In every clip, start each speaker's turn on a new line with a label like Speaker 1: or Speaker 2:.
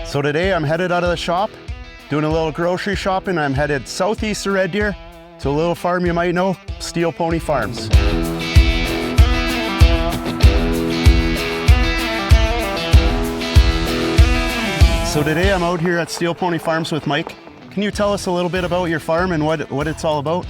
Speaker 1: So today I'm headed out of the shop, doing a little grocery shopping. I'm headed southeast of Red Deer to a little farm you might know, Steel Pony Farms. So today I'm out here at Steel Pony Farms with Mike. Can you tell us a little bit about your farm and what it's all about?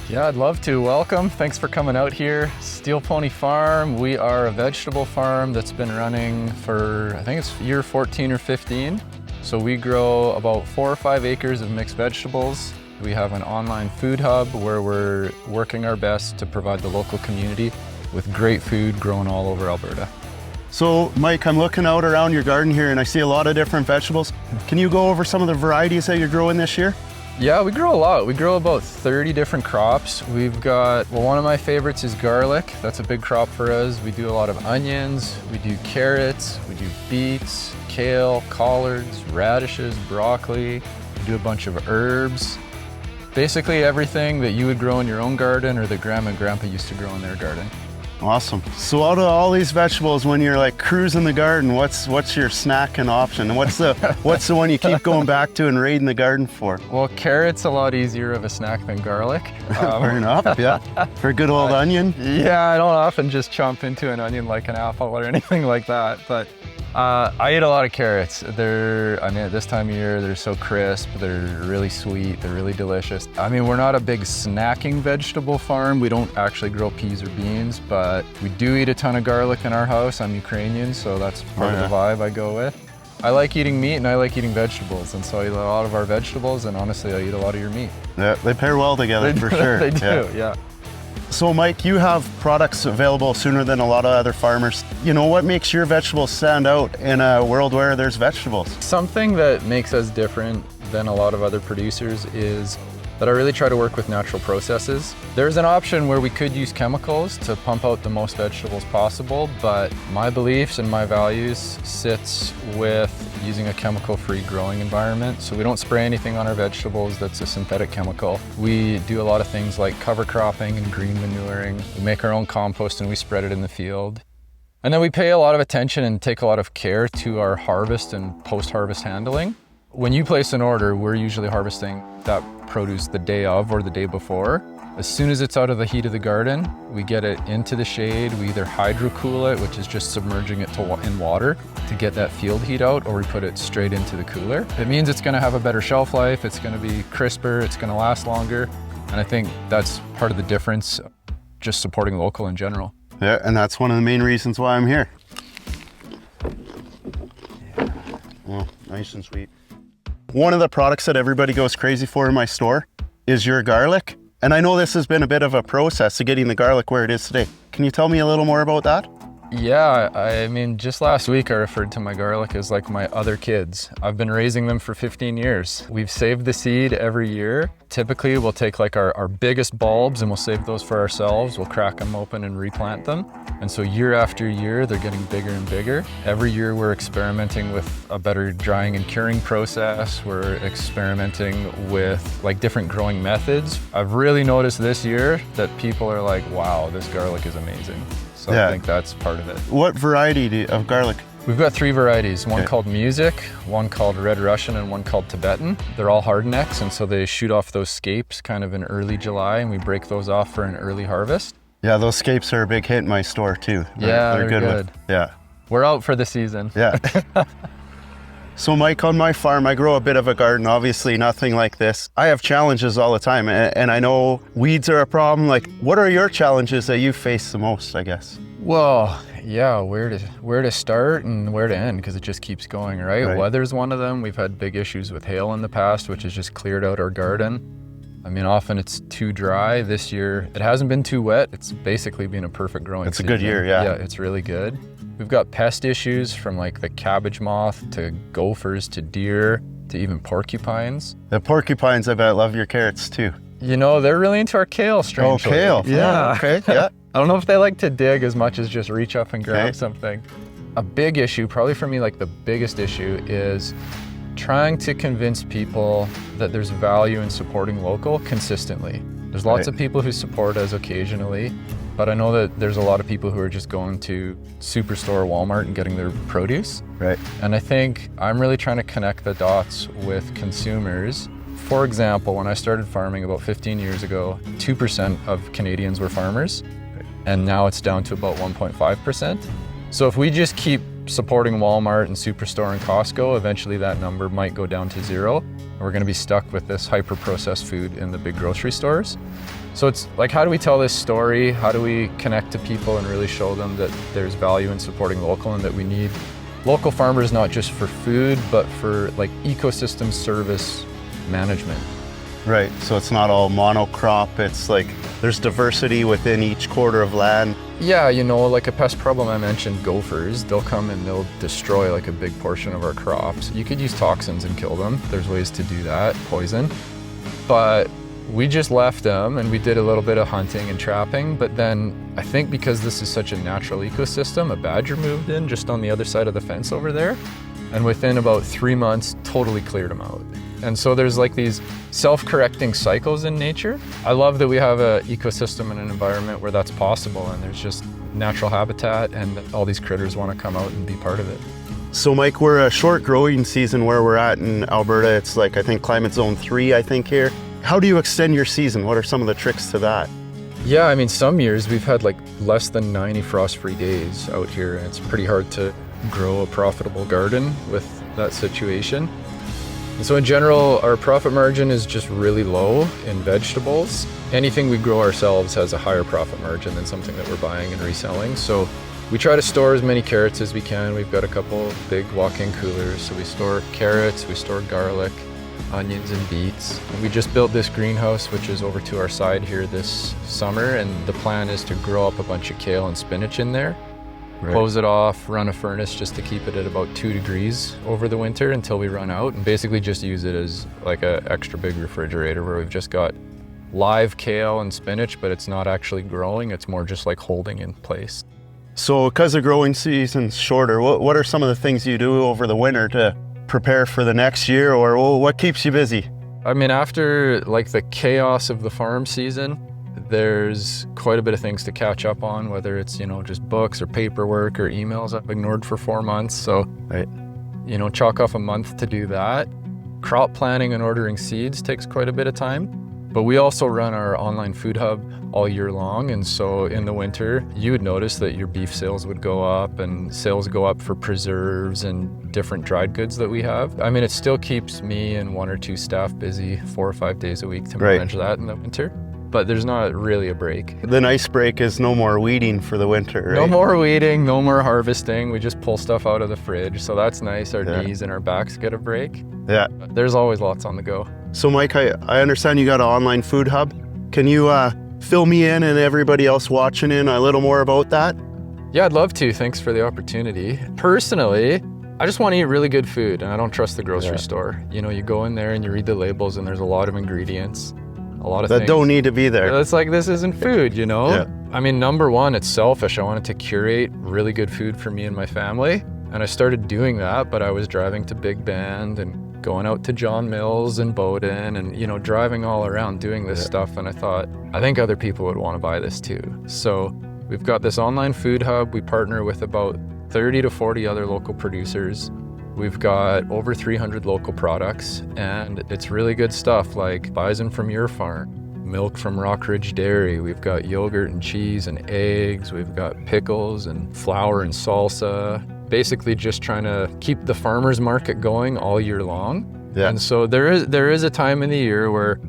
Speaker 2: Yeah, I'd love to. Welcome. Thanks for coming out here. Steel Pony Farm. We are a vegetable farm that's been running for, I think it's year 14 or 15. So we grow about 4 or 5 acres of mixed vegetables. We have an online food hub where we're working our best to provide the local community with great food grown all over Alberta.
Speaker 1: So Mike, I'm looking out around your garden here and I see a lot of different vegetables. Can you go over some of the varieties that you're growing this year?
Speaker 2: Yeah, we grow a lot. We grow about 30 different crops. We've got, well, one of my favorites is garlic. That's a big crop for us. We do a lot of onions, we do carrots, we do beets, kale, collards, radishes, broccoli. We do a bunch of herbs. Basically everything that you would grow in your own garden or that Grandma and Grandpa used to grow in their garden.
Speaker 1: Awesome. So out of all these vegetables, when you're like cruising the garden, what's your snacking option? And what's the one you keep going back to and raiding the garden for?
Speaker 2: Well, carrot's a lot easier of a snack than garlic.
Speaker 1: Fair enough, yeah. For a good old onion?
Speaker 2: Yeah, I don't often just chomp into an onion like an apple or anything like that, but I eat a lot of carrots. At this time of year, they're so crisp, they're really sweet, they're really delicious. I mean, we're not a big snacking vegetable farm. We don't actually grow peas or beans, but we do eat a ton of garlic in our house. I'm Ukrainian, so that's part of the vibe I go with. I like eating meat and I like eating vegetables, and so I eat a lot of our vegetables, and honestly, I eat a lot of your meat.
Speaker 1: Yeah, they pair well together for sure.
Speaker 2: They do, yeah.
Speaker 1: So Mike, you have products available sooner than a lot of other farmers. You know, what makes your vegetables stand out in a world where there's vegetables?
Speaker 2: Something that makes us different than a lot of other producers is that I really try to work with natural processes. There's an option where we could use chemicals to pump out the most vegetables possible, but my beliefs and my values sits with using a chemical-free growing environment. So we don't spray anything on our vegetables that's a synthetic chemical. We do a lot of things like cover cropping and green manuring. We make our own compost and we spread it in the field. And then we pay a lot of attention and take a lot of care to our harvest and post-harvest handling. When you place an order, we're usually harvesting that produce the day of or the day before. As soon as it's out of the heat of the garden, we get it into the shade. We either hydro-cool it, which is just submerging it in water to get that field heat out, or we put it straight into the cooler. It means it's gonna have a better shelf life, it's gonna be crisper, it's gonna last longer. And I think that's part of the difference, just supporting local in general.
Speaker 1: Yeah, and that's one of the main reasons why I'm here. Well, nice and sweet. One of the products that everybody goes crazy for in my store is your garlic. And I know this has been a bit of a process to getting the garlic where it is today. Can you tell me a little more about that?
Speaker 2: Yeah, I mean, just last week I referred to my garlic as like my other kids. I've been raising them for 15 years. We've saved the seed every year. Typically we'll take like our biggest bulbs and we'll save those for ourselves. We'll crack them open and replant them. And so year after year, they're getting bigger and bigger. Every year we're experimenting with a better drying and curing process. We're experimenting with like different growing methods. I've really noticed this year that people are like, wow, this garlic is amazing. So yeah. I think that's part of it.
Speaker 1: What variety of garlic?
Speaker 2: We've got 3 varieties, one called Music, one called Red Russian, and one called Tibetan. They're all hardnecks, and so they shoot off those scapes kind of in early July, and we break those off for an early harvest.
Speaker 1: Yeah, those scapes are a big hit in my store too.
Speaker 2: They're good.
Speaker 1: Yeah.
Speaker 2: We're out for the season.
Speaker 1: Yeah. So Mike, on my farm, I grow a bit of a garden, obviously nothing like this. I have challenges all the time, and I know weeds are a problem. Like, what are your challenges that you face the most, I guess?
Speaker 2: Well, yeah, where to start and where to end, because it just keeps going, right? Weather's one of them. We've had big issues with hail in the past, which has just cleared out our garden. I mean, often it's too dry. This year, it hasn't been too wet. It's basically been a perfect growing season.
Speaker 1: It's a good year, yeah.
Speaker 2: Yeah, it's really good. We've got pest issues from like the cabbage moth to gophers to deer to even porcupines.
Speaker 1: The porcupines, I bet, love your carrots too.
Speaker 2: You know, they're really into our kale, strangely.
Speaker 1: Oh, kale.
Speaker 2: Yeah.
Speaker 1: Okay, yeah.
Speaker 2: I don't know if they like to dig as much as just reach up and grab something. A big issue, probably for me, like the biggest issue is trying to convince people that there's value in supporting local consistently. There's lots of people who support us occasionally, but I know that there's a lot of people who are just going to Superstore, Walmart and getting their produce.
Speaker 1: Right.
Speaker 2: And I think I'm really trying to connect the dots with consumers. For example, when I started farming about 15 years ago, 2% of Canadians were farmers, and now it's down to about 1.5%. So if we just keep supporting Walmart and Superstore and Costco, eventually that number might go down to 0. And we're gonna be stuck with this hyper-processed food in the big grocery stores. So it's like, how do we tell this story? How do we connect to people and really show them that there's value in supporting local and that we need local farmers, not just for food, but for like ecosystem service management.
Speaker 1: Right, so it's not all monocrop, it's like there's diversity within each quarter of land.
Speaker 2: Yeah, you know, like a pest problem I mentioned, gophers, they'll come and they'll destroy like a big portion of our crops. You could use toxins and kill them. There's ways to do that, poison. But we just left them and we did a little bit of hunting and trapping, but then I think because this is such a natural ecosystem, a badger moved in just on the other side of the fence over there, and within about 3 months, totally cleared them out. And so there's like these self-correcting cycles in nature. I love that we have an ecosystem and an environment where that's possible, and there's just natural habitat and all these critters want to come out and be part of it.
Speaker 1: So Mike, we're a short growing season where we're at in Alberta. It's like, I think climate zone 3, I think here. How do you extend your season? What are some of the tricks to that?
Speaker 2: Yeah, I mean, some years we've had like less than 90 frost-free days out here, and it's pretty hard to grow a profitable garden with that situation. And so in general, our profit margin is just really low in vegetables. Anything we grow ourselves has a higher profit margin than something that we're buying and reselling. So we try to store as many carrots as we can. We've got a couple big walk-in coolers. So we store carrots, we store garlic, onions and beets. And we just built this greenhouse, which is over to our side here this summer. And the plan is to grow up a bunch of kale and spinach in there. Right. Close it off, run a furnace just to keep it at about 2 degrees over the winter until we run out, and basically just use it as like an extra big refrigerator where we've just got live kale and spinach, but it's not actually growing, it's more just like holding in place.
Speaker 1: So because the growing season's shorter, what are some of the things you do over the winter to prepare for the next year, or what keeps you busy?
Speaker 2: I mean, after like the chaos of the farm season, there's quite a bit of things to catch up on, whether it's, you know, just books or paperwork or emails I've ignored for 4 months. So,
Speaker 1: right,
Speaker 2: you know, chalk off a month to do that. Crop planning and ordering seeds takes quite a bit of time. But we also run our online food hub all year long. And so in the winter, you would notice that your beef sales would go up and sales go up for preserves and different dried goods that we have. I mean, it still keeps me and 1 or 2 staff busy 4 or 5 days a week to manage that in the winter. But there's not really a break.
Speaker 1: The nice break is no more weeding for the winter, right?
Speaker 2: No more weeding, no more harvesting. We just pull stuff out of the fridge. So that's nice. Our knees and our backs get a break.
Speaker 1: Yeah.
Speaker 2: But there's always lots on the go.
Speaker 1: So Mike, I understand you got an online food hub. Can you fill me in and everybody else watching in a little more about that?
Speaker 2: Yeah, I'd love to. Thanks for the opportunity. Personally, I just want to eat really good food, and I don't trust the grocery store. You know, you go in there and you read the labels and there's a lot of ingredients. A lot of
Speaker 1: that
Speaker 2: things
Speaker 1: don't need to be there.
Speaker 2: It's like, this isn't food, you know?
Speaker 1: Yeah.
Speaker 2: I mean, number one, it's selfish. I wanted to curate really good food for me and my family. And I started doing that, but I was driving to Big Bend and going out to John Mills and Bowden and, you know, driving all around doing this stuff. And I thought, I think other people would want to buy this too. So we've got this online food hub. We partner with about 30 to 40 other local producers. We've got over 300 local products, and it's really good stuff like bison from your farm, milk from Rockridge Dairy. We've got yogurt and cheese and eggs. We've got pickles and flour and salsa. Basically just trying to keep the farmer's market going all year long.
Speaker 1: Yeah.
Speaker 2: And so there is a time in the year where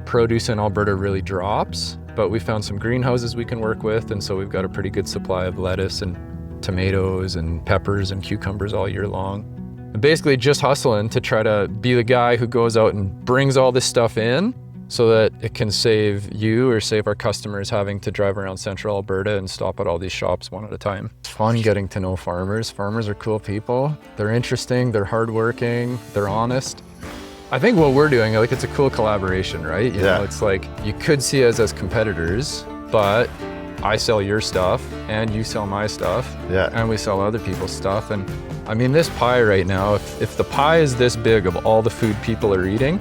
Speaker 2: produce in Alberta really drops, but we found some greenhouses we can work with, and so we've got a pretty good supply of lettuce and tomatoes and peppers and cucumbers all year long. Basically just hustling to try to be the guy who goes out and brings all this stuff in so that it can save you or save our customers having to drive around Central Alberta and stop at all these shops one at a time. It's fun getting to know farmers. Farmers are cool people. They're interesting, they're hardworking, they're honest. I think what we're doing, like, it's a cool collaboration, right? You know, it's like, you could see us as competitors, but I sell your stuff and you sell my stuff, and we sell other people's stuff. And I mean, this pie right now, if the pie is this big of all the food people are eating,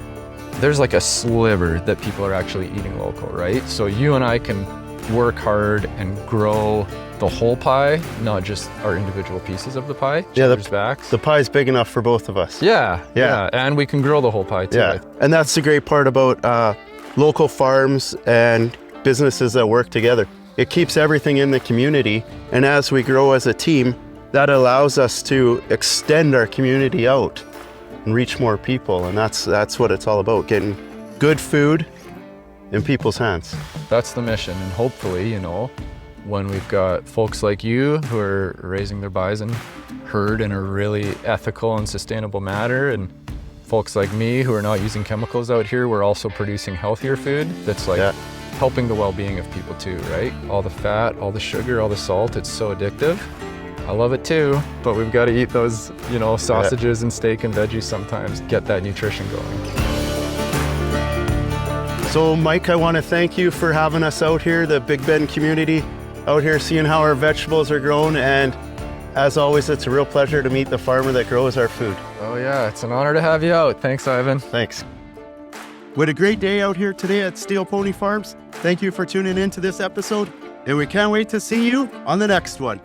Speaker 2: there's like a sliver that people are actually eating local, right? So you and I can work hard and grow the whole pie, not just our individual pieces of the pie.
Speaker 1: Yeah,
Speaker 2: Cheers backs.
Speaker 1: The pie's big enough for both of us.
Speaker 2: Yeah. And we can grow the whole pie too.
Speaker 1: Yeah, and that's the great part about local farms and businesses that work together. It keeps everything in the community, and as we grow as a team, that allows us to extend our community out and reach more people, and that's what it's all about, getting good food in people's hands.
Speaker 2: That's the mission, and hopefully, when we've got folks like you who are raising their bison herd in a really ethical and sustainable manner, and folks like me who are not using chemicals out here, we're also producing healthier food that's helping the well-being of people too, right? All the fat, all the sugar, all the salt, it's so addictive. I love it too, but we've got to eat those, sausages and steak and veggies sometimes, get that nutrition going.
Speaker 1: So Mike, I want to thank you for having us out here, the Big Bend community, out here seeing how our vegetables are grown, and as always, it's a real pleasure to meet the farmer that grows our food.
Speaker 2: Oh yeah, it's an honor to have you out. Thanks, Ivan.
Speaker 1: Thanks. We had a great day out here today at Steel Pony Farms. Thank you for tuning in to this episode, and we can't wait to see you on the next one.